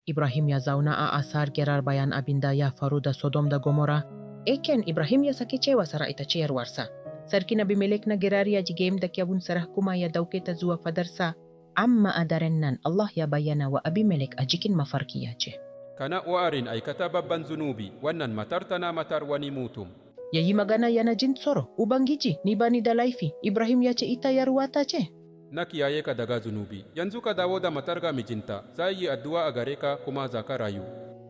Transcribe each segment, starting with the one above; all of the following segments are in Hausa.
İbrahim ya zauna a asar gerar bayan abindaya faruda Sodom da Gomora. Eken İbrahim ya sakichewa sara itachiyar warsa. Sarki Nabi Melek na gerari ya jigem da kyabun sarah kumaya daw kita zuwa fadarsa. Amma adarennan Allah ya bayyana wa Abimelek a jikin mafarki ya ce, Kana uwarin aikata babban zunubi, wannan matar tana matar wani mutum. ya yi magana yana jin tsoro, Ubangiji, ni bani da laifi, Ibrahim ya ce ita yarwata ce. Na kiyaye ka daga zunubi, yanzu ka dawo da matar ga mijinta, za yi addu'a a gare ka kuma za ka rayu.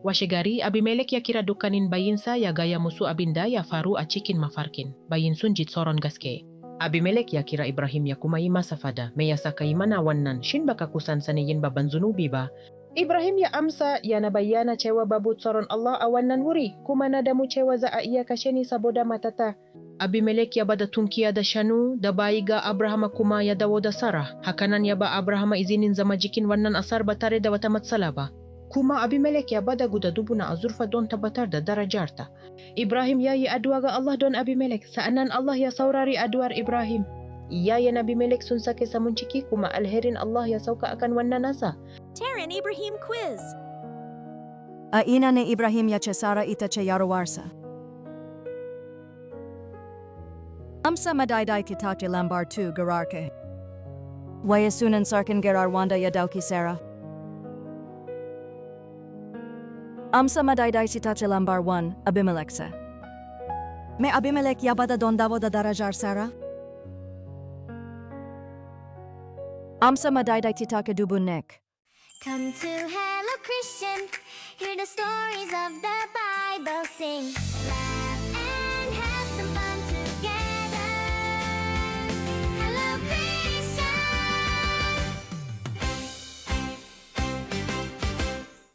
Washe gari Abimelek ya kira dukkanin bayinsa ya gaya musu abin da ya faru a cikin mafarkin. Bayin sun ji tsoron gaske. Abimelek ya kira Ibrahim ya kuma yi masa fada, me yasa ka yi mana wannan, shin baka kusan saniyin babban zunubi ba? Ibrahim ya amsa yana bayyana cewa babu tsoron Allah a wannan wuri, kuma na damu cewa za a iya kashe ni saboda matata. Abimelek ya bada tunkiya da shanu da bayi ga Abraham kuma ya dawo da Sarah. Hakanan ya ba Abraham izinin zama jikin wannan asar ba tare da wata matsala ba. Kuma Abimelek ya bada guda dubu na azurfa don tabbatar da darajarta. Ibrahim ya yi addu'a ga Allah don Abimelek, sa'annan Allah ya saurari addu'ar Ibrahim. Iyayen Abimelek sun sake samun ciki kuma alherin Allah ya sauka akan wannan nasa. Taran Ibrahim quiz. A ina ne Ibrahim ya ce Sara ita ce yaruwarsa. Amsa madaidai titati lambar 2 gararke. Waya sunan sarkin gerar wanda ya dauki Sara. Amsa madaidai titati lambar 1 Abimeleksa. Me Abimelek ya bada don dawo da darajar Sara? Amsa madaidai titake dubunek. Come to Hello Christian, hear the stories of the Bible, sing.